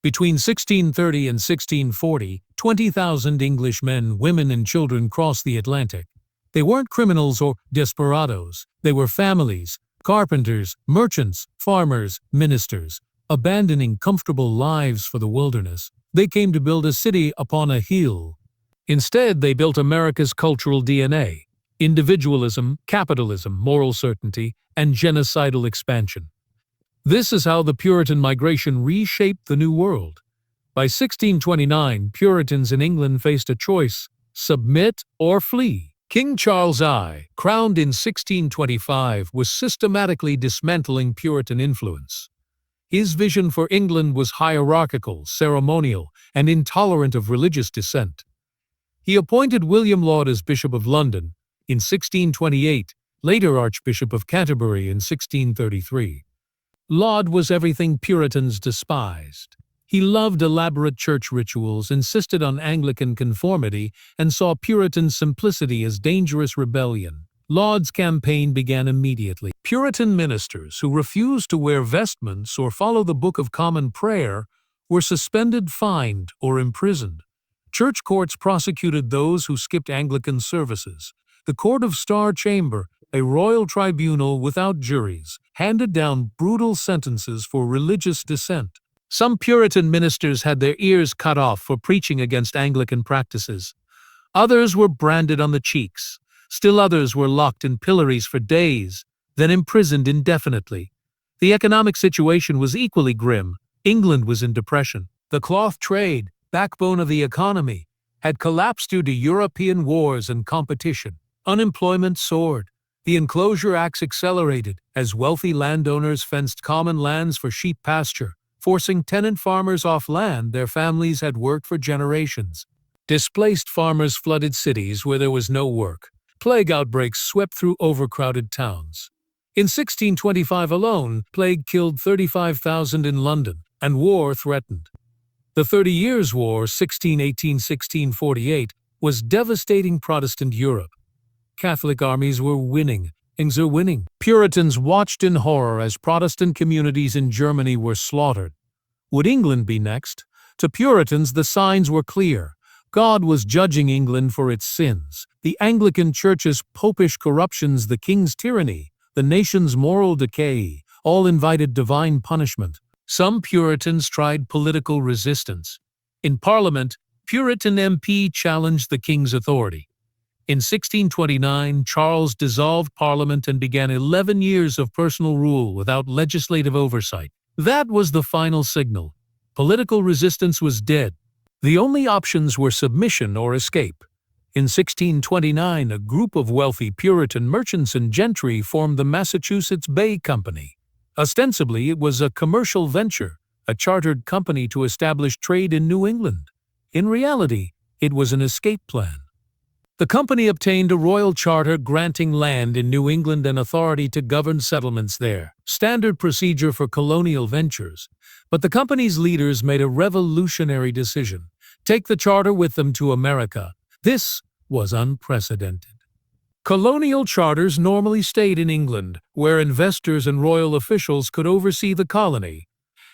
Between 1630 and 1640, 20,000 English men, women, and children crossed the Atlantic. They weren't criminals or desperados. They were families, carpenters, merchants, farmers, ministers, abandoning comfortable lives for the wilderness. They came to build a city upon a hill. Instead, they built America's cultural DNA: individualism, capitalism, moral certainty, and genocidal expansion. This is how the Puritan migration reshaped the New World. By 1629, Puritans in England faced a choice: submit or flee. King Charles I, crowned in 1625, was systematically dismantling Puritan influence. His vision for England was hierarchical, ceremonial, and intolerant of religious dissent. He appointed William Laud as Bishop of London in 1628, later Archbishop of Canterbury in 1633. Laud was everything Puritans despised. He loved elaborate church rituals, insisted on Anglican conformity, and saw Puritan simplicity as dangerous rebellion. Laud's campaign began immediately. Puritan ministers who refused to wear vestments or follow the Book of Common Prayer were suspended, fined, or imprisoned. Church courts prosecuted those who skipped Anglican services. The Court of Star Chamber, a royal tribunal without juries, handed down brutal sentences for religious dissent. Some Puritan ministers had their ears cut off for preaching against Anglican practices. Others were branded on the cheeks. Still others were locked in pillories for days, then imprisoned indefinitely. The economic situation was equally grim. England was in depression. The cloth trade, backbone of the economy, had collapsed due to European wars and competition. Unemployment soared. The Enclosure Acts accelerated as wealthy landowners fenced common lands for sheep pasture, forcing tenant farmers off land their families had worked for generations. Displaced farmers flooded cities where there was no work. Plague outbreaks swept through overcrowded towns. In 1625 alone, plague killed 35,000 in London, and war threatened. The 30 Years' War, 1618–1648, was devastating Protestant Europe. Catholic armies were winning. Things are winning. Puritans watched in horror as Protestant communities in Germany were slaughtered. Would England be next? To Puritans, the signs were clear. God was judging England for its sins. The Anglican Church's popish corruptions, the king's tyranny, the nation's moral decay, all invited divine punishment. Some Puritans tried political resistance. In Parliament, Puritan MP challenged the king's authority. In 1629, Charles dissolved Parliament and began 11 years of personal rule without legislative oversight. That was the final signal. Political resistance was dead. The only options were submission or escape. In 1629, a group of wealthy Puritan merchants and gentry formed the Massachusetts Bay Company. Ostensibly, it was a commercial venture, a chartered company to establish trade in New England. In reality, it was an escape plan. The company obtained a royal charter granting land in New England and authority to govern settlements there, standard procedure for colonial ventures. But the company's leaders made a revolutionary decision: take the charter with them to America. This was unprecedented. Colonial charters normally stayed in England, where investors and royal officials could oversee the colony.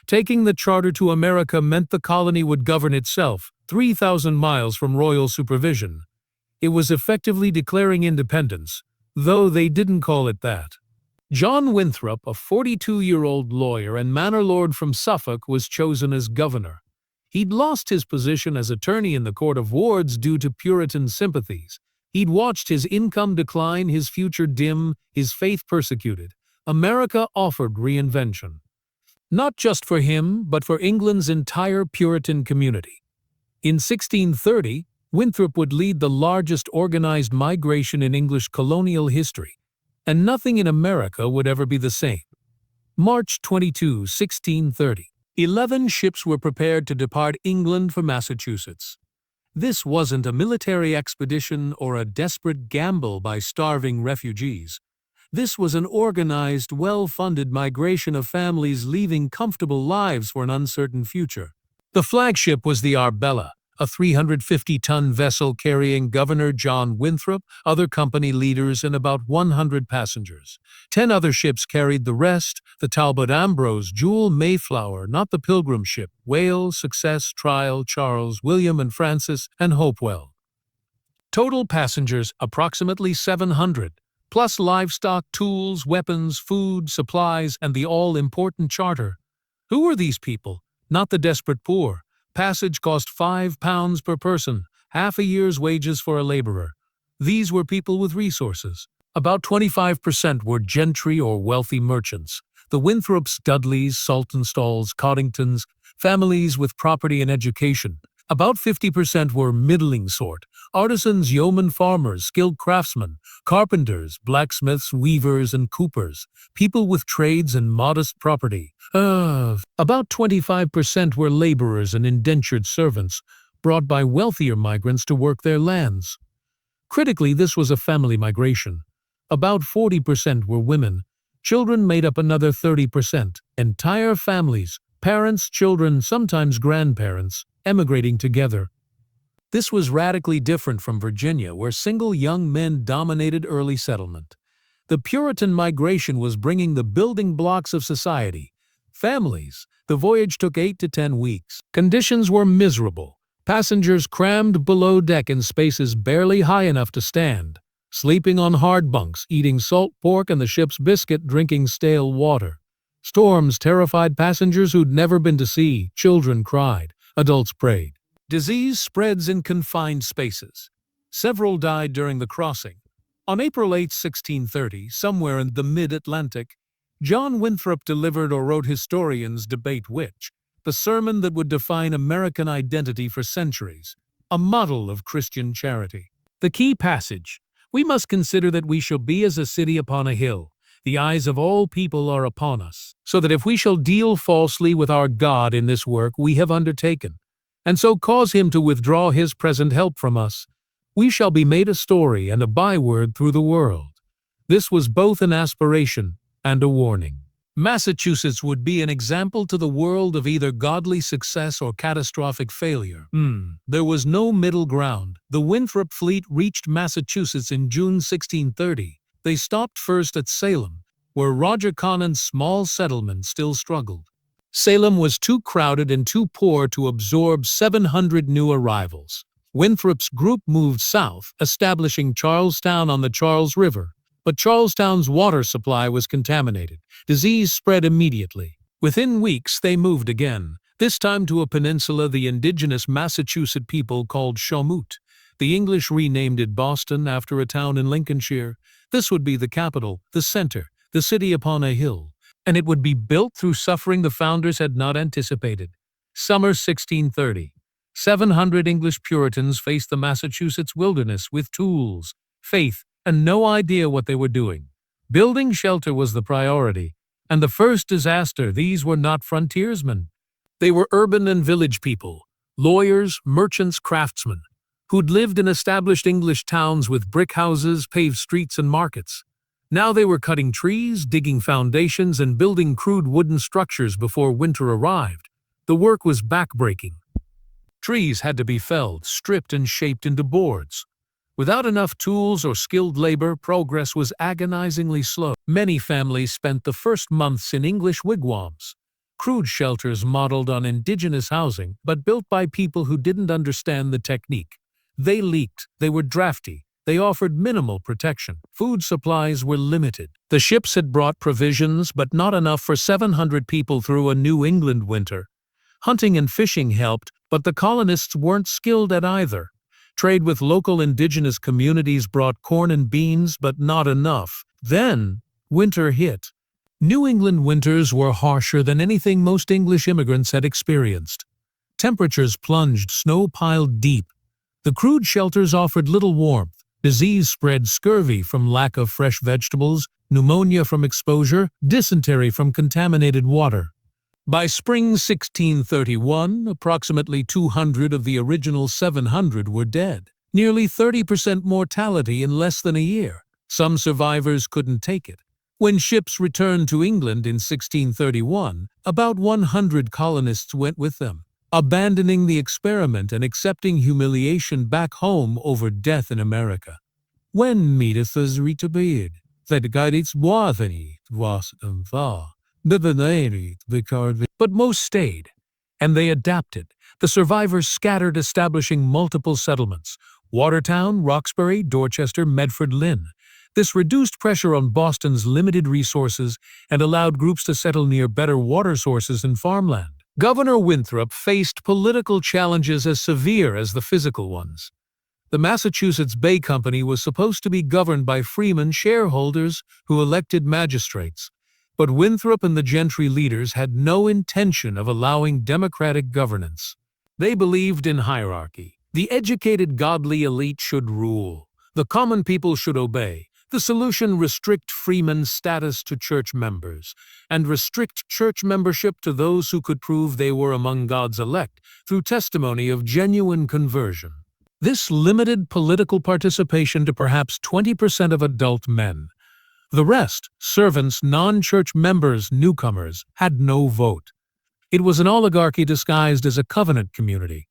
Taking the charter to America meant the colony would govern itself, 3,000 miles from royal supervision. It was effectively declaring independence, though they didn't call it that. John Winthrop, a 42-year-old lawyer and manor lord from Suffolk, was chosen as governor. He'd lost his position as attorney in the Court of Wards due to Puritan sympathies. He'd watched his income decline, his future dim, his faith persecuted. America offered reinvention. Not just for him, but for England's entire Puritan community. In 1630, Winthrop would lead the largest organized migration in English colonial history, and nothing in America would ever be the same. March 22, 1630. 11 ships were prepared to depart England for Massachusetts. This wasn't a military expedition or a desperate gamble by starving refugees. This was an organized, well-funded migration of families leaving comfortable lives for an uncertain future. The flagship was the Arbella, a 350-ton vessel carrying Governor John Winthrop, other company leaders, and about 100 passengers. 10 other ships carried the rest: the Talbot Ambrose, Jewel, Mayflower, not the Pilgrim ship, Whale, Success, Trial, Charles, William and Francis, and Hopewell. Total passengers approximately 700, plus livestock, tools, weapons, food, supplies, and the all-important charter. Who were these people? Not the desperate poor. Passage cost £5 per person, half a year's wages for a laborer. These were people with resources. About 25% were gentry or wealthy merchants. The Winthrops, Dudleys, Saltonstalls, Coddingtons, families with property and education. About 50% were middling sort: artisans, yeomen, farmers, skilled craftsmen, carpenters, blacksmiths, weavers, and coopers, people with trades and modest property. About 25% were laborers and indentured servants, brought by wealthier migrants to work their lands. Critically, this was a family migration. About 40% were women. Children made up another 30%. Entire families, parents, children, sometimes grandparents, emigrating together. This was radically different from Virginia, where single young men dominated early settlement. The Puritan migration was bringing the building blocks of society: families. The voyage took 8 to 10 weeks. Conditions were miserable. Passengers crammed below deck in spaces barely high enough to stand, sleeping on hard bunks, eating salt pork and the ship's biscuit, drinking stale water. Storms terrified passengers who'd never been to sea. Children cried. Adults prayed. Disease spreads in confined spaces. Several died during the crossing. On April 8, 1630, somewhere in the mid-Atlantic, John Winthrop delivered, or wrote, historians debate which, the sermon that would define American identity for centuries, a model of Christian charity. The key passage: "We must consider that we shall be as a city upon a hill. The eyes of all people are upon us, so that if we shall deal falsely with our God in this work we have undertaken, and so cause him to withdraw his present help from us, we shall be made a story and a byword through the world." This was both an aspiration and a warning. Massachusetts would be an example to the world of either godly success or catastrophic failure. There was no middle ground. The Winthrop fleet reached Massachusetts in June 1630. They stopped first at Salem, where Roger Connon's small settlement still struggled. Salem was too crowded and too poor to absorb 700 new arrivals. Winthrop's group moved south, establishing Charlestown on the Charles River. But Charlestown's water supply was contaminated. Disease spread immediately. Within weeks, they moved again, this time to a peninsula the indigenous Massachusetts people called Shawmut. The English renamed it Boston after a town in Lincolnshire. This would be the capital, the center, the city upon a hill, and it would be built through suffering the founders had not anticipated. Summer 1630. 700 English Puritans faced the Massachusetts wilderness with tools, faith, and no idea what they were doing. Building shelter was the priority, and the first disaster. These were not frontiersmen. They were urban and village people, lawyers, merchants, craftsmen, who'd lived in established English towns with brick houses, paved streets, and markets. Now they were cutting trees, digging foundations, and building crude wooden structures before winter arrived. The work was backbreaking. Trees had to be felled, stripped, and shaped into boards. Without enough tools or skilled labor, progress was agonizingly slow. Many families spent the first months in English wigwams, crude shelters modeled on indigenous housing, but built by people who didn't understand the technique. They leaked, they were drafty, they offered minimal protection. Food supplies were limited. The ships had brought provisions, but not enough for 700 people through a New England winter. Hunting and fishing helped, but the colonists weren't skilled at either. Trade with local indigenous communities brought corn and beans, but not enough. Then, winter hit. New England winters were harsher than anything most English immigrants had experienced. Temperatures plunged, snow piled deep. The crude shelters offered little warmth. Disease spread: scurvy from lack of fresh vegetables, pneumonia from exposure, dysentery from contaminated water. By spring 1631, approximately 200 of the original 700 were dead. Nearly 30% mortality in less than a year. Some survivors couldn't take it. When ships returned to England in 1631, about 100 colonists went with them. abandoning the experiment and accepting humiliation back home over death in America. When meeteth is retabid, that guides wathani was and va, but most stayed, and they adapted. The survivors scattered, establishing multiple settlements: Watertown, Roxbury, Dorchester, Medford, Lynn. This reduced pressure on Boston's limited resources and allowed groups to settle near better water sources and farmland. Governor Winthrop faced political challenges as severe as the physical ones. The Massachusetts Bay Company was supposed to be governed by freeman shareholders who elected magistrates, but Winthrop and the gentry leaders had no intention of allowing democratic governance. They believed in hierarchy. The educated, godly elite should rule. The common people should obey. The solution: restrict freemen's status to church members, and restrict church membership to those who could prove they were among God's elect through testimony of genuine conversion. This limited political participation to perhaps 20% of adult men. The rest, servants, non-church members, newcomers, had no vote. It was an oligarchy disguised as a covenant community.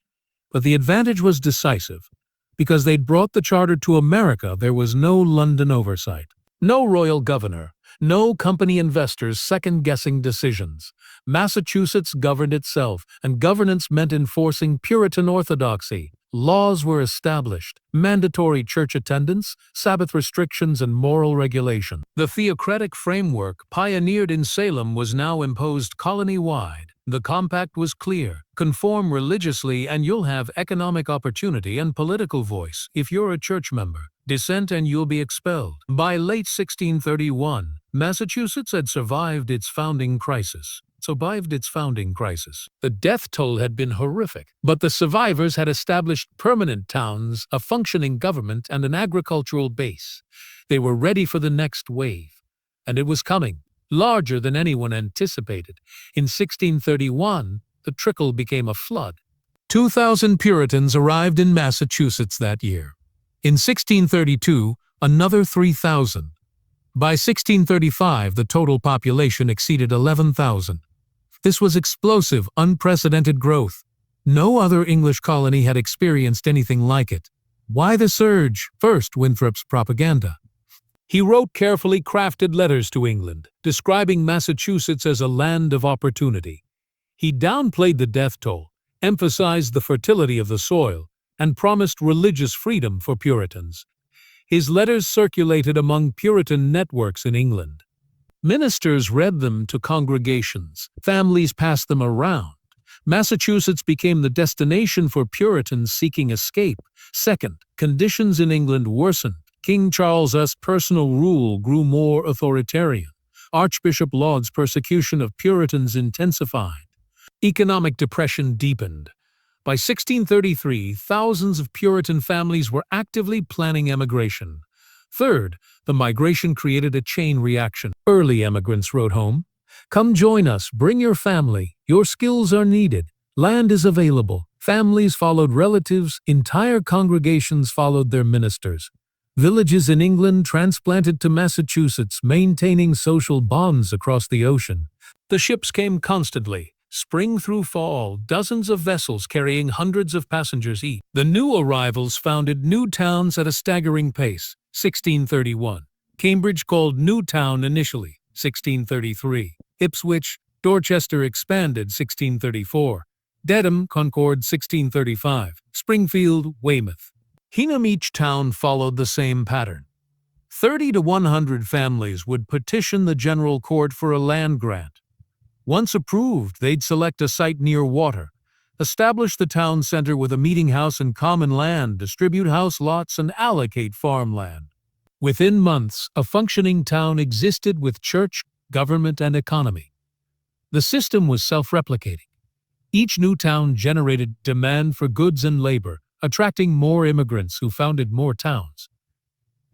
But the advantage was decisive. Because they'd brought the charter to America, there was no London oversight. No royal governor. No company investors second-guessing decisions. Massachusetts governed itself, and governance meant enforcing Puritan orthodoxy. Laws were established: mandatory church attendance, Sabbath restrictions, and moral regulation. The theocratic framework pioneered in Salem was now imposed colony-wide. The compact was clear: conform religiously and you'll have economic opportunity and political voice. If you're a church member, dissent and you'll be expelled. By late 1631, Massachusetts had survived its founding crisis. The death toll had been horrific, but the survivors had established permanent towns, a functioning government, and an agricultural base. They were ready for the next wave. And it was coming, larger than anyone anticipated. In 1631, the trickle became a flood. 2,000 Puritans arrived in Massachusetts that year. In 1632, another 3,000. By 1635, the total population exceeded 11,000. This was explosive, unprecedented growth. No other English colony had experienced anything like it. Why the surge? First, Winthrop's propaganda. He wrote carefully crafted letters to England, describing Massachusetts as a land of opportunity. He downplayed the death toll, emphasized the fertility of the soil, and promised religious freedom for Puritans. His letters circulated among Puritan networks in England. Ministers read them to congregations. Families passed them around. Massachusetts became the destination for Puritans seeking escape. Second, conditions in England worsened. King Charles's personal rule grew more authoritarian. Archbishop Laud's persecution of Puritans intensified. Economic depression deepened. By 1633, thousands of Puritan families were actively planning emigration. Third, the migration created a chain reaction. Early emigrants wrote home, "Come join us, bring your family, your skills are needed, land is available." Families followed relatives, entire congregations followed their ministers. Villages in England transplanted to Massachusetts, maintaining social bonds across the ocean. The ships came constantly. Spring through fall, dozens of vessels carrying hundreds of passengers each. The new arrivals founded new towns at a staggering pace. 1631. Cambridge called Newtown initially. 1633. Ipswich, Dorchester expanded. 1634. Dedham, Concord. 1635. Springfield, Weymouth. Hingham. Each town followed the same pattern. 30 to 100 families would petition the general court for a land grant. Once approved, they'd select a site near water, establish the town center with a meeting house and common land, distribute house lots, and allocate farmland. Within months, a functioning town existed with church, government, and economy. The system was self-replicating. Each new town generated demand for goods and labor, attracting more immigrants who founded more towns.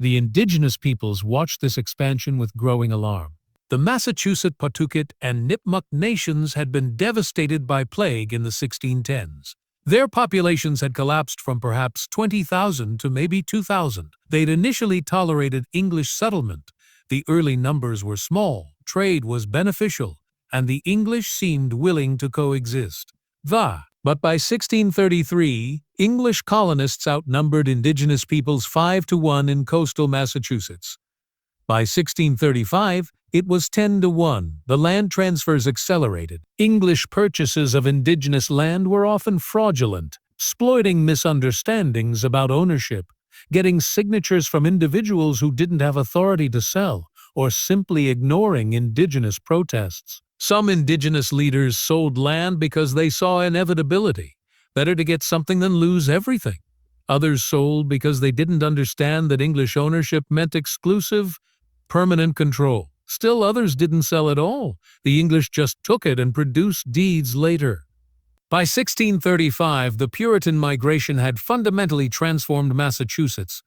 The indigenous peoples watched this expansion with growing alarm. The Massachusetts, Pawtucket, and Nipmuc nations had been devastated by plague in the 1610s. Their populations had collapsed from perhaps 20,000 to maybe 2,000. They'd initially tolerated English settlement. The early numbers were small, trade was beneficial, and the English seemed willing to coexist. The But by 1633, English colonists outnumbered indigenous peoples 5-1 in coastal Massachusetts. By 1635, it was 10-1. The land transfers accelerated. English purchases of indigenous land were often fraudulent, exploiting misunderstandings about ownership, getting signatures from individuals who didn't have authority to sell, or simply ignoring indigenous protests. Some indigenous leaders sold land because they saw inevitability. Better to get something than lose everything. Others sold because they didn't understand that English ownership meant exclusive, permanent control. Still others didn't sell at all. The English just took it and produced deeds later. By 1635, the Puritan migration had fundamentally transformed Massachusetts.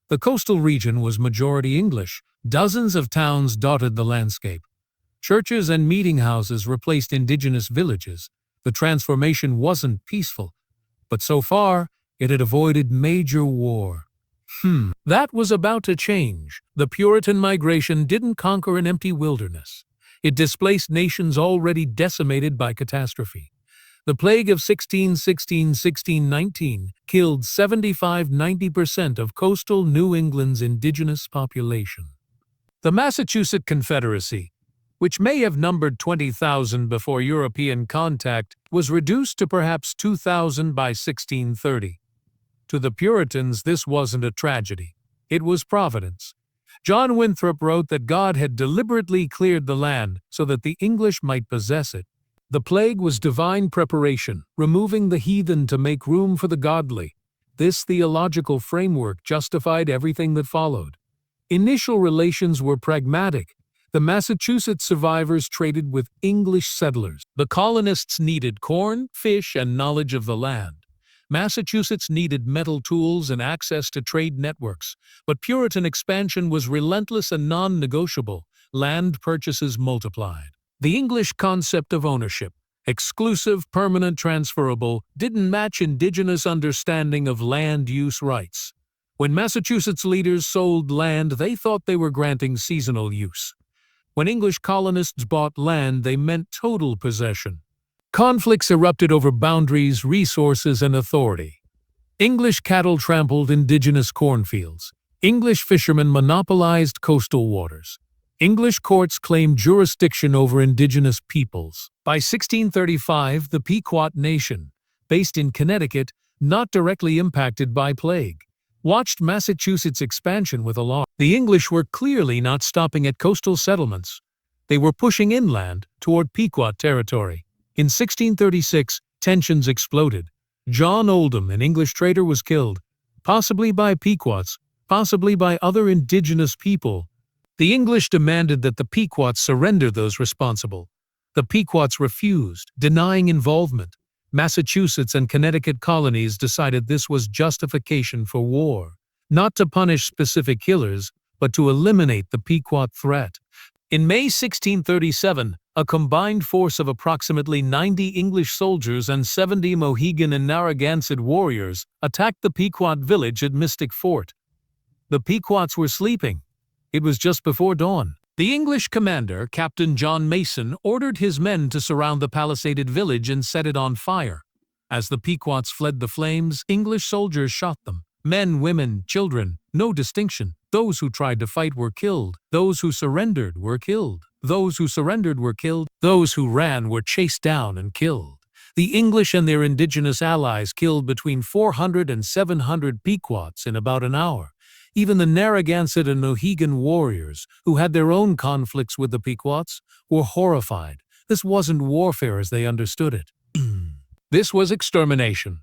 The coastal region was majority English. Dozens of towns dotted the landscape. Churches and meeting houses replaced indigenous villages. The transformation wasn't peaceful, but so far, it had avoided major war. That was about to change. The Puritan migration didn't conquer an empty wilderness. It displaced nations already decimated by catastrophe. The plague of 1616–1619 killed 75–90% of coastal New England's indigenous population. The Massachusetts Confederacy, which may have numbered 20,000 before European contact, was reduced to perhaps 2,000 by 1630. To the Puritans, this wasn't a tragedy. It was providence. John Winthrop wrote that God had deliberately cleared the land so that the English might possess it. The plague was divine preparation, removing the heathen to make room for the godly. This theological framework justified everything that followed. Initial relations were pragmatic. The Massachusetts survivors traded with English settlers. The colonists needed corn, fish, and knowledge of the land. Massachusetts needed metal tools and access to trade networks, but Puritan expansion was relentless and non-negotiable. Land purchases multiplied. The English concept of ownership, exclusive, permanent, transferable, didn't match indigenous understanding of land use rights. When Massachusetts leaders sold land, they thought they were granting seasonal use. When English colonists bought land, they meant total possession. Conflicts erupted over boundaries, resources, and authority. English cattle trampled indigenous cornfields. English fishermen monopolized coastal waters. English courts claimed jurisdiction over indigenous peoples. By 1635, the Pequot Nation, based in Connecticut, not directly impacted by plague, watched Massachusetts' expansion with alarm. The English were clearly not stopping at coastal settlements. They were pushing inland toward Pequot territory. In 1636, tensions exploded. John Oldham, an English trader, was killed, possibly by Pequots, possibly by other indigenous people. The English demanded that the Pequots surrender those responsible. The Pequots refused, denying involvement. Massachusetts and Connecticut colonies decided this was justification for war, not to punish specific killers, but to eliminate the Pequot threat. In May 1637, a combined force of approximately 90 English soldiers and 70 Mohegan and Narragansett warriors attacked the Pequot village at Mystic Fort. The Pequots were sleeping. It was just before dawn. The English commander, Captain John Mason, ordered his men to surround the palisaded village and set it on fire. As the Pequots fled the flames, English soldiers shot them. Men, women, children, no distinction. Those who tried to fight were killed. Those who surrendered were killed. Those who surrendered were killed. Those who ran were chased down and killed. The English and their indigenous allies killed between 400 and 700 Pequots in about an hour. Even the Narragansett and Mohegan warriors, who had their own conflicts with the Pequots, were horrified. This wasn't warfare as they understood it. This was extermination.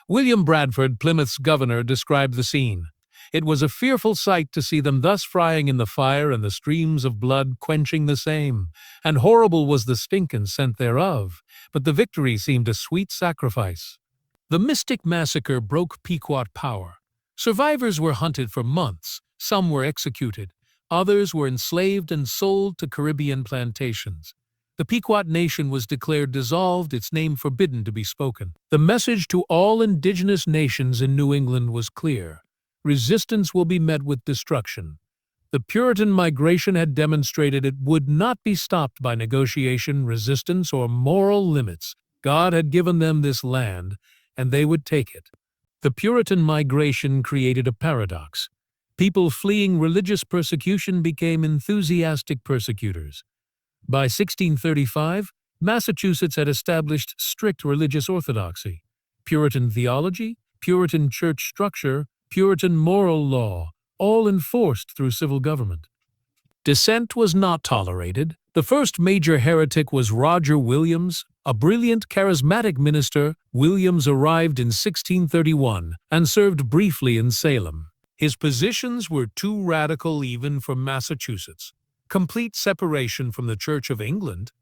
William Bradford, Plymouth's governor, described the scene. It was a fearful sight to see them thus frying in the fire and the streams of blood quenching the same, and horrible was the stink and scent thereof, but the victory seemed a sweet sacrifice. The Mystic Massacre broke Pequot power. Survivors were hunted for months, some were executed, others were enslaved and sold to Caribbean plantations. The Pequot Nation was declared dissolved, its name forbidden to be spoken. The message to all indigenous nations in New England was clear. Resistance will be met with destruction. The Puritan migration had demonstrated it would not be stopped by negotiation, resistance, or moral limits. God had given them this land, and they would take it. The Puritan migration created a paradox. People fleeing religious persecution became enthusiastic persecutors. By 1635, Massachusetts had established strict religious orthodoxy, Puritan theology, Puritan church structure, Puritan moral law, all enforced through civil government. Dissent was not tolerated. The first major heretic was Roger Williams, a brilliant, charismatic minister. Williams arrived in 1631 and served briefly in Salem. His positions were too radical even for Massachusetts. Complete separation from the Church of England.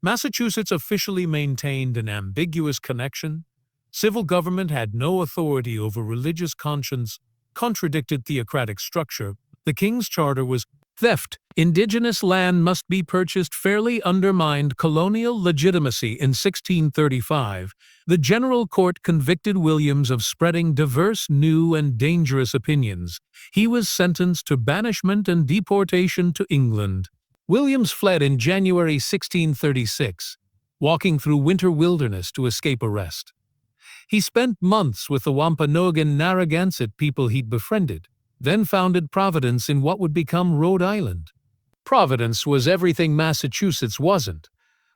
Massachusetts officially maintained an ambiguous connection. Civil government had no authority over religious conscience, contradicted theocratic structure. The King's Charter was theft. Indigenous land must be purchased fairly undermined colonial legitimacy. In 1635, the General Court convicted Williams of spreading diverse, new, and dangerous opinions. He was sentenced to banishment and deportation to England. Williams fled in January 1636, walking through winter wilderness to escape arrest. He spent months with the Wampanoag and Narragansett people he'd befriended, then founded Providence in what would become Rhode Island. Providence was everything Massachusetts wasn't: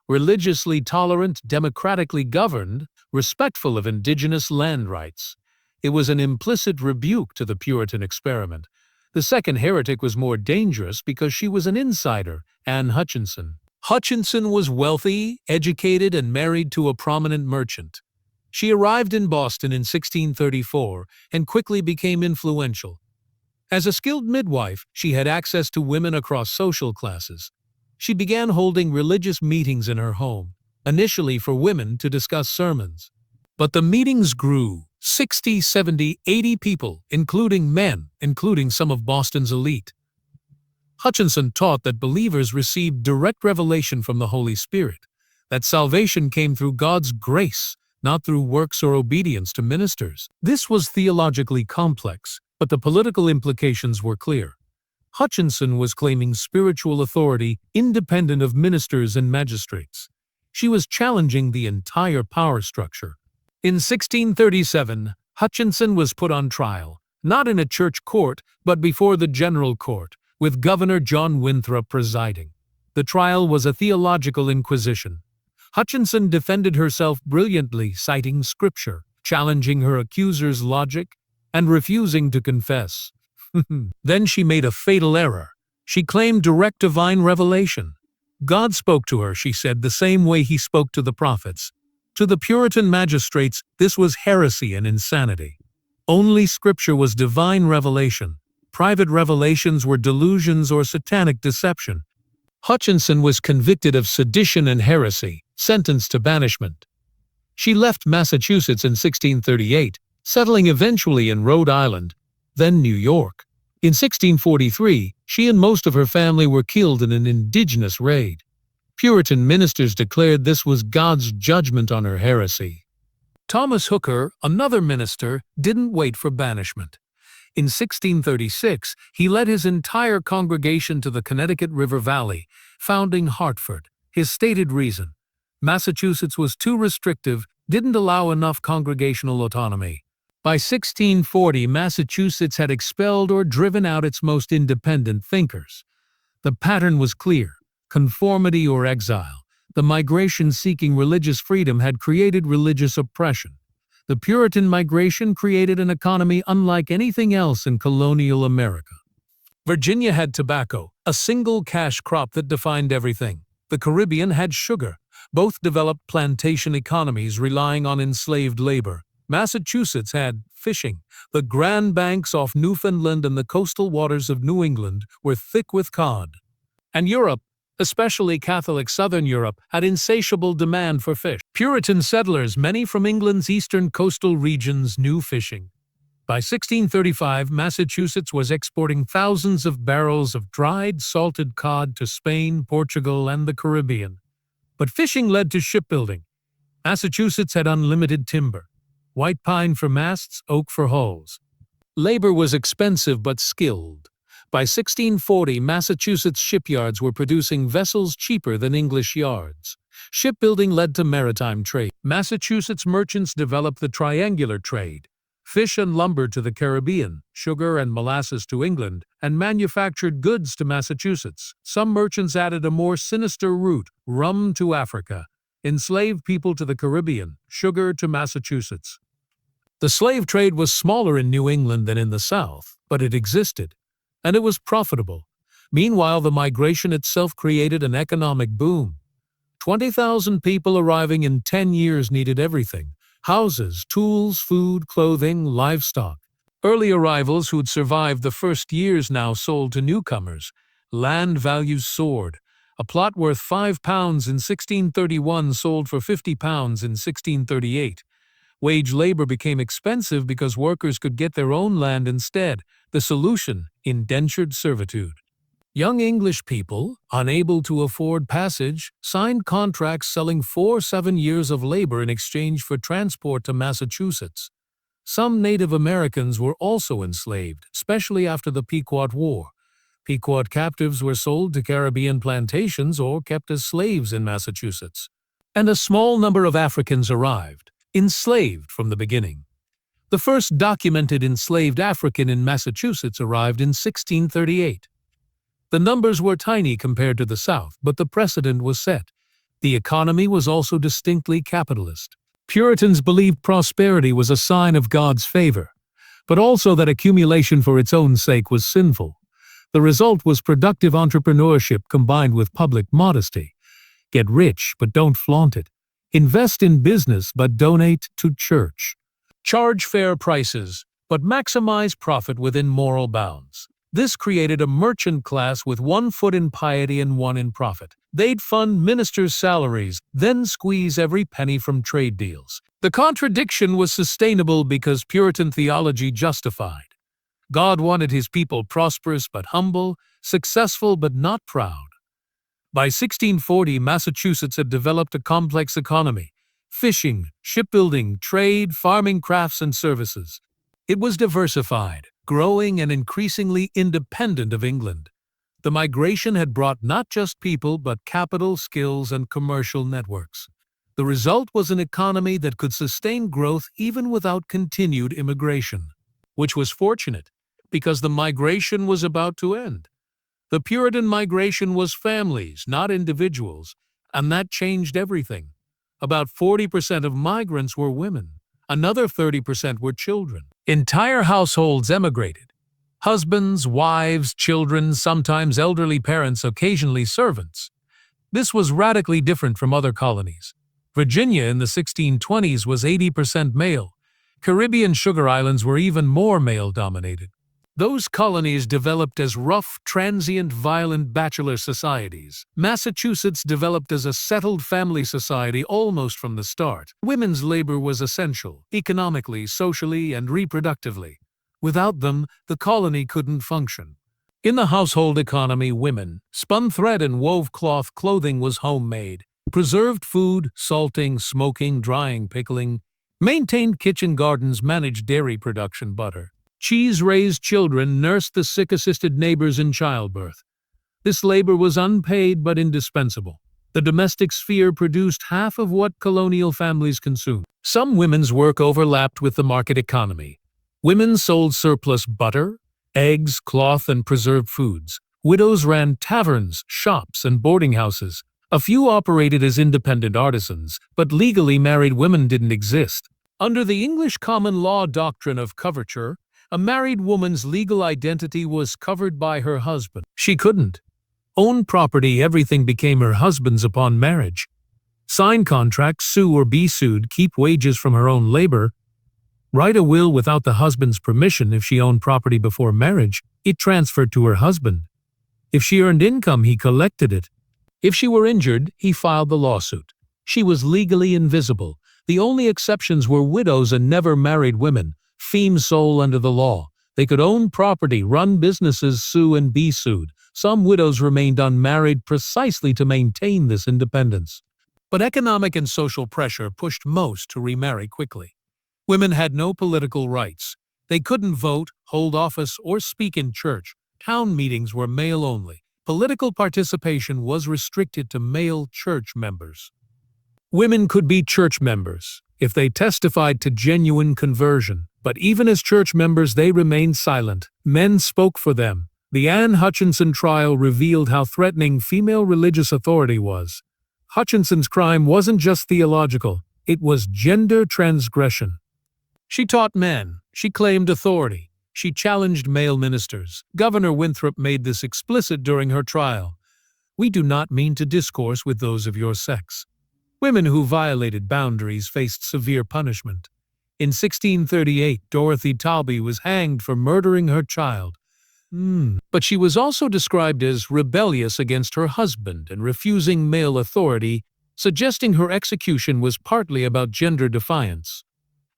religiously tolerant, democratically governed, respectful of indigenous land rights. It was an implicit rebuke to the Puritan experiment. The second heretic was more dangerous because she was an insider, Anne Hutchinson. Hutchinson was wealthy, educated, and married to a prominent merchant. She arrived in Boston in 1634 and quickly became influential. As a skilled midwife, she had access to women across social classes. She began holding religious meetings in her home, initially for women to discuss sermons. But the meetings grew: 60, 70, 80 people, including men, including some of Boston's elite. Hutchinson taught that believers received direct revelation from the Holy Spirit, that salvation came through God's grace, not through works or obedience to ministers. This was theologically complex, but the political implications were clear. Hutchinson was claiming spiritual authority independent of ministers and magistrates. She was challenging the entire power structure. In 1637, Hutchinson was put on trial, not in a church court, but before the General Court, with Governor John Winthrop presiding. The trial was a theological inquisition. Hutchinson defended herself brilliantly, citing scripture, challenging her accuser's logic, and refusing to confess. Then she made a fatal error. She claimed direct divine revelation. God spoke to her, she said, the same way he spoke to the prophets. To the Puritan magistrates, this was heresy and insanity. Only scripture was divine revelation. Private revelations were delusions or satanic deception. Hutchinson was convicted of sedition and heresy, sentenced to banishment. She left Massachusetts in 1638, settling eventually in Rhode Island, then New York. In 1643, she and most of her family were killed in an indigenous raid. Puritan ministers declared this was God's judgment on her heresy. Thomas Hooker, another minister, didn't wait for banishment. In 1636, he led his entire congregation to the Connecticut River Valley, founding Hartford. His stated reason: Massachusetts was too restrictive, didn't allow enough congregational autonomy. By 1640, Massachusetts had expelled or driven out its most independent thinkers. The pattern was clear: conformity or exile. The migration seeking religious freedom had created religious oppression. The Puritan migration created an economy unlike anything else in colonial America. Virginia had tobacco, a single cash crop that defined everything. The Caribbean had sugar. Both developed plantation economies relying on enslaved labor. Massachusetts had fishing. The Grand Banks off Newfoundland and the coastal waters of New England were thick with cod. And Europe, especially Catholic Southern Europe, had insatiable demand for fish. Puritan settlers, many from England's eastern coastal regions, knew fishing. By 1635, Massachusetts was exporting thousands of barrels of dried, salted cod to Spain, Portugal, and the Caribbean. But fishing led to shipbuilding. Massachusetts had unlimited timber: white pine for masts, oak for hulls. Labor was expensive but skilled. By 1640, Massachusetts shipyards were producing vessels cheaper than English yards. Shipbuilding led to maritime trade. Massachusetts merchants developed the triangular trade: fish and lumber to the Caribbean, sugar and molasses to England, and manufactured goods to Massachusetts. Some merchants added a more sinister route: rum to Africa, enslaved people to the Caribbean, sugar to Massachusetts. The slave trade was smaller in New England than in the South, but it existed, and it was profitable. Meanwhile, the migration itself created an economic boom. 20,000 people arriving in 10 years needed everything: houses, tools, food, clothing, livestock. Early arrivals who'd survived the first years now sold to newcomers. Land values soared. A plot worth £5 in 1631 sold for £50 in 1638. Wage labor became expensive because workers could get their own land instead. The solution: indentured servitude. Young English people, unable to afford passage, signed contracts selling 7 years of labor in exchange for transport to Massachusetts. Some Native Americans were also enslaved, especially after the Pequot War. Pequot captives were sold to Caribbean plantations or kept as slaves in Massachusetts. And a small number of Africans arrived, enslaved from the beginning. The first documented enslaved African in Massachusetts arrived in 1638. The numbers were tiny compared to the South, but the precedent was set. The economy was also distinctly capitalist. Puritans believed prosperity was a sign of God's favor, but also that accumulation for its own sake was sinful. The result was productive entrepreneurship combined with public modesty. Get rich, but don't flaunt it. Invest in business, but donate to church. Charge fair prices, but maximize profit within moral bounds. This created a merchant class with one foot in piety and one in profit. They'd fund ministers' salaries, then squeeze every penny from trade deals. The contradiction was sustainable because Puritan theology justified. God wanted his people prosperous but humble, successful but not proud. By 1640, Massachusetts had developed a complex economy: fishing, shipbuilding, trade, farming, crafts, and services. It was diversified, growing, and increasingly independent of England. The migration had brought not just people but capital, skills, and commercial networks. The result was an economy that could sustain growth even without continued immigration, which was fortunate because the migration was about to end. The Puritan migration was families, not individuals, and that changed everything. About 40% of migrants were women. Another 30% were children. Entire households emigrated. Husbands, wives, children, sometimes elderly parents, occasionally servants. This was radically different from other colonies. Virginia in the 1620s was 80% male. Caribbean sugar islands were even more male-dominated. Those colonies developed as rough, transient, violent bachelor societies. Massachusetts developed as a settled family society almost from the start. Women's labor was essential, economically, socially, and reproductively. Without them, the colony couldn't function. In the household economy, women spun thread and wove cloth. Clothing was homemade. Preserved food, salting, smoking, drying, pickling. Maintained kitchen gardens, managed dairy production, butter. Cheese, raised children, nursed the sick, assisted neighbors in childbirth. This labor was unpaid but indispensable. The domestic sphere produced half of what colonial families consumed. Some women's work overlapped with the market economy. Women sold surplus butter, eggs, cloth, and preserved foods. Widows ran taverns, shops, and boarding houses. A few operated as independent artisans, but legally married women didn't exist. Under the English common law doctrine of coverture, a married woman's legal identity was covered by her husband. She couldn't own property. Everything became her husband's upon marriage. Sign contracts, sue or be sued, keep wages from her own labor, write a will without the husband's permission. If she owned property before marriage, it transferred to her husband. If she earned income, he collected it. If she were injured, he filed the lawsuit. She was legally invisible. The only exceptions were widows and never married women, feme sole under the law. They could own property, run businesses, sue, and be sued. Some widows remained unmarried precisely to maintain this independence. But economic and social pressure pushed most to remarry quickly. Women had no political rights. They couldn't vote, hold office, or speak in church. Town meetings were male only. Political participation was restricted to male church members. Women could be church members if they testified to genuine conversion, but even as church members they remained silent. Men spoke for them. The Anne Hutchinson trial revealed how threatening female religious authority was. Hutchinson's crime wasn't just theological, it was gender transgression. She taught men, she claimed authority, she challenged male ministers. Governor Winthrop made this explicit during her trial. "We do not mean to discourse with those of your sex." Women who violated boundaries faced severe punishment. In 1638, Dorothy Talby was hanged for murdering her child. But she was also described as rebellious against her husband and refusing male authority, suggesting her execution was partly about gender defiance.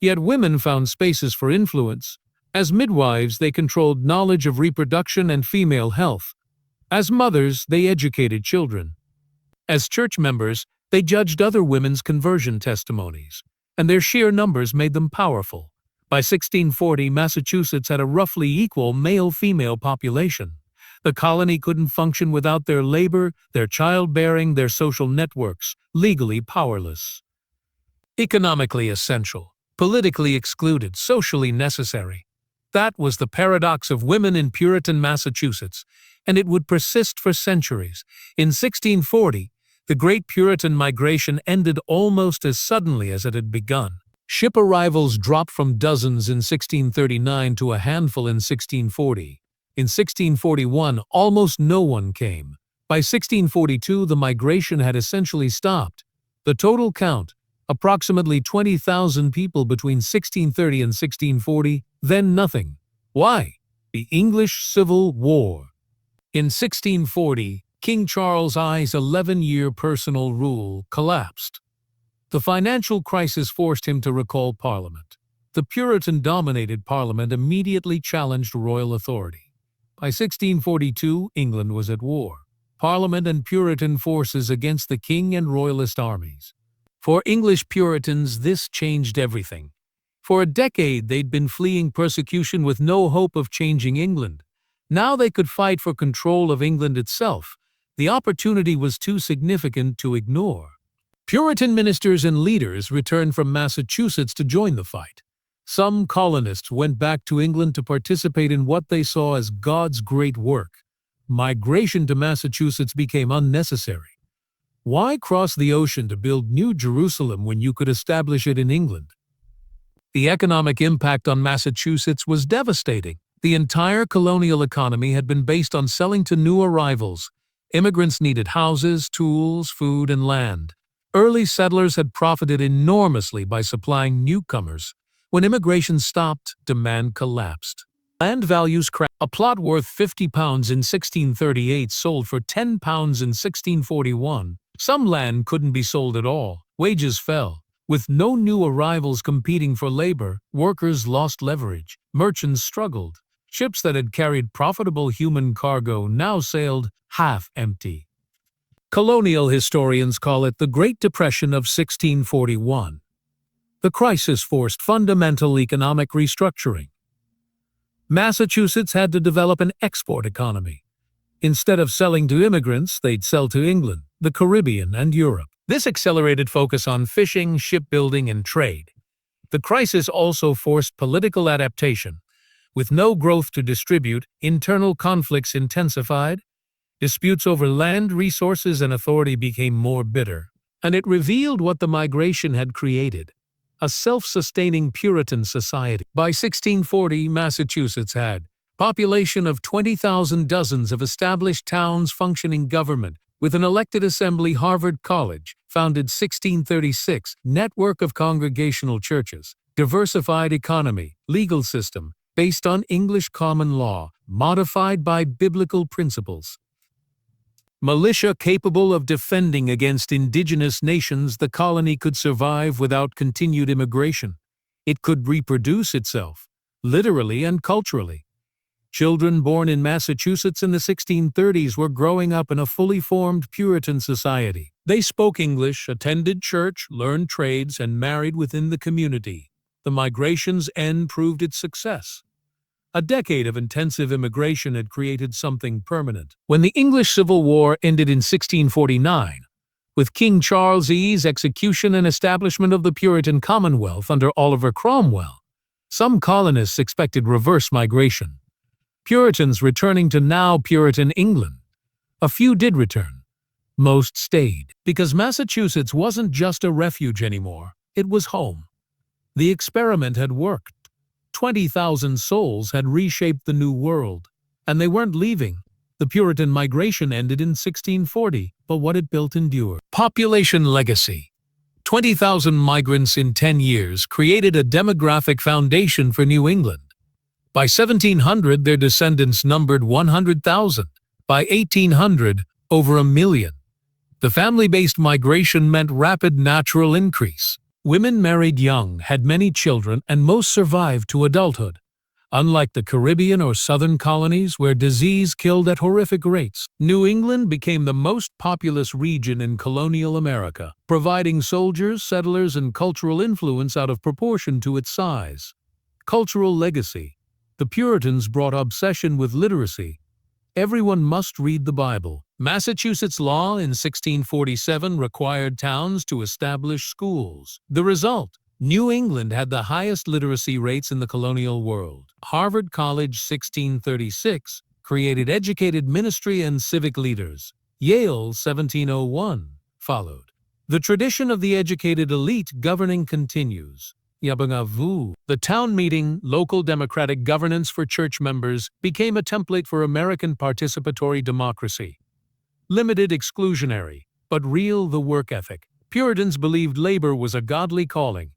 Yet women found spaces for influence. As midwives, they controlled knowledge of reproduction and female health. As mothers, they educated children. As church members, they judged other women's conversion testimonies, and their sheer numbers made them powerful. By 1640, Massachusetts had a roughly equal male-female population. The colony couldn't function without their labor, their childbearing, their social networks, legally powerless. Economically essential, politically excluded, socially necessary. That was the paradox of women in Puritan Massachusetts, and it would persist for centuries. In 1640, the Great Puritan Migration ended almost as suddenly as it had begun. Ship arrivals dropped from dozens in 1639 to a handful in 1640. In 1641, almost no one came. By 1642, the migration had essentially stopped. The total count, approximately 20,000 people between 1630 and 1640, then nothing. Why? The English Civil War. In 1640, King Charles I's 11-year personal rule collapsed. The financial crisis forced him to recall Parliament. The Puritan-dominated Parliament immediately challenged royal authority. By 1642, England was at war. Parliament and Puritan forces against the king and royalist armies. For English Puritans, this changed everything. For a decade, they'd been fleeing persecution with no hope of changing England. Now they could fight for control of England itself. The opportunity was too significant to ignore. Puritan ministers and leaders returned from Massachusetts to join the fight. Some colonists went back to England to participate in what they saw as God's great work. Migration to Massachusetts became unnecessary. Why cross the ocean to build New Jerusalem when you could establish it in England? The economic impact on Massachusetts was devastating. The entire colonial economy had been based on selling to new arrivals. Immigrants needed houses, tools, food, and land. Early settlers had profited enormously by supplying newcomers. When immigration stopped, demand collapsed. Land values crashed. A plot worth £50 in 1638 sold for £10 in 1641. Some land couldn't be sold at all. Wages fell. With no new arrivals competing for labor, workers lost leverage. Merchants struggled. Ships that had carried profitable human cargo now sailed half empty. Colonial historians call it the Great Depression of 1641. The crisis forced fundamental economic restructuring. Massachusetts had to develop an export economy. Instead of selling to immigrants, they'd sell to England, the Caribbean, and Europe. This accelerated focus on fishing, shipbuilding, and trade. The crisis also forced political adaptation. With no growth to distribute, internal conflicts intensified. Disputes over land, resources, and authority became more bitter. And it revealed what the migration had created: a self-sustaining Puritan society. By 1640, Massachusetts had population of 20,000, dozens of established towns, functioning government, with an elected assembly, Harvard College, founded 1636, network of congregational churches, diversified economy, legal system, based on English common law, modified by biblical principles. Militia capable of defending against indigenous nations, the colony could survive without continued immigration. It could reproduce itself, literally and culturally. Children born in Massachusetts in the 1630s were growing up in a fully formed Puritan society. They spoke English, attended church, learned trades, and married within the community. The migration's end proved its success. A decade of intensive immigration had created something permanent. When the English Civil War ended in 1649, With King Charles' execution and establishment of the Puritan Commonwealth under Oliver Cromwell, some colonists expected reverse migration. Puritans returning to now Puritan England. A few did return. Most stayed, because Massachusetts wasn't just a refuge anymore, it was home. The experiment had worked. 20,000 souls had reshaped the New World, and they weren't leaving. The Puritan migration ended in 1640, but what it built endured. Population legacy. 20,000 migrants in 10 years created a demographic foundation for New England. By 1700, their descendants numbered 100,000. By 1800, over 1 million. The family-based migration meant rapid natural increase. Women married young, had many children, and most survived to adulthood. Unlike the Caribbean or southern colonies where disease killed at horrific rates, New England became the most populous region in colonial America, providing soldiers, settlers, and cultural influence out of proportion to its size. Cultural legacy. The Puritans brought obsession with literacy. Everyone must read the Bible. Massachusetts law in 1647 required towns to establish schools. The result: New England had the highest literacy rates in the colonial world. Harvard College 1636 created educated ministry and civic leaders. Yale 1701 followed. The tradition of the educated elite governing continues. The town meeting, local democratic governance for church members, became a template for American participatory democracy. Limited exclusionary, but real the work ethic. Puritans believed labor was a godly calling.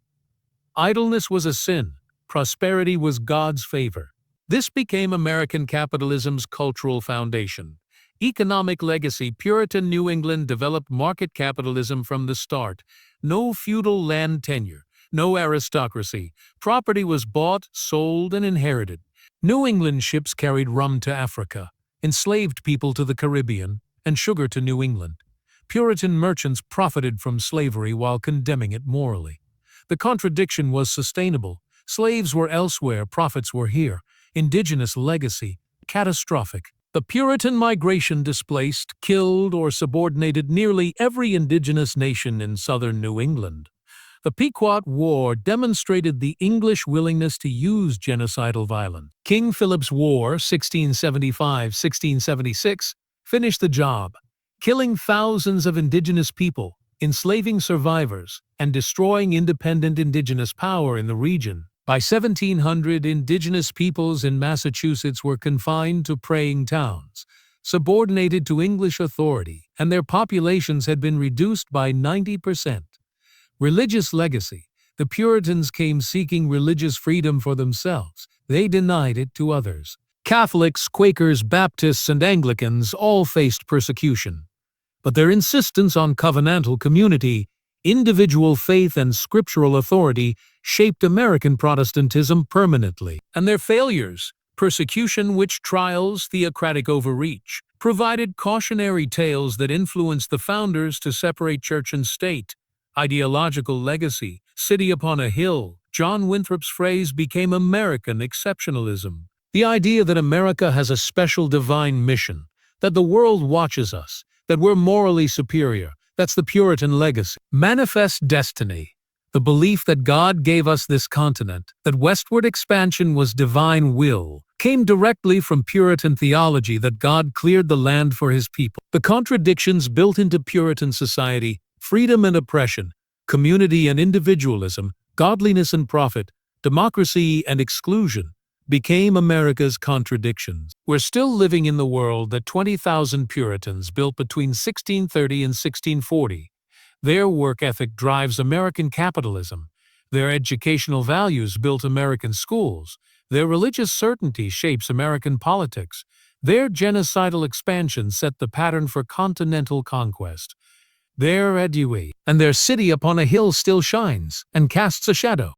Idleness was a sin. Prosperity was God's favor. This became American capitalism's cultural foundation. Economic legacy. Puritan New England developed market capitalism from the start. No feudal land tenure. No aristocracy. Property was bought, sold, and inherited. New England ships carried rum to Africa, enslaved people to the Caribbean, and sugar to New England. Puritan merchants profited from slavery while condemning it morally. The contradiction was sustainable. Slaves were elsewhere, profits were here. Indigenous legacy, catastrophic. The Puritan migration displaced, killed, or subordinated nearly every indigenous nation in southern New England. The Pequot War demonstrated the English willingness to use genocidal violence. King Philip's War, 1675–1676, finished the job, killing thousands of indigenous people, enslaving survivors, and destroying independent indigenous power in the region. By 1700, indigenous peoples in Massachusetts were confined to praying towns, subordinated to English authority, and their populations had been reduced by 90%. Religious legacy. The Puritans came seeking religious freedom for themselves. They denied it to others. Catholics, Quakers, Baptists, and Anglicans all faced persecution. But their insistence on covenantal community, individual faith, and scriptural authority shaped American Protestantism permanently. And their failures, persecution, witch trials, theocratic overreach, provided cautionary tales that influenced the founders to separate church and state. Ideological legacy, city upon a hill. John Winthrop's phrase became American exceptionalism. The idea that America has a special divine mission, that the world watches us, that we're morally superior, that's the Puritan legacy. Manifest destiny. The belief that God gave us this continent, that westward expansion was divine will, came directly from Puritan theology that God cleared the land for his people. The contradictions built into Puritan society: freedom and oppression, community and individualism, godliness and profit, democracy and exclusion, became America's contradictions. We're still living in the world that 20,000 Puritans built between 1630 and 1640. Their work ethic drives American capitalism. Their educational values built American schools. Their religious certainty shapes American politics. Their genocidal expansion set the pattern for continental conquest. Their eduate, and their city upon a hill still shines and casts a shadow.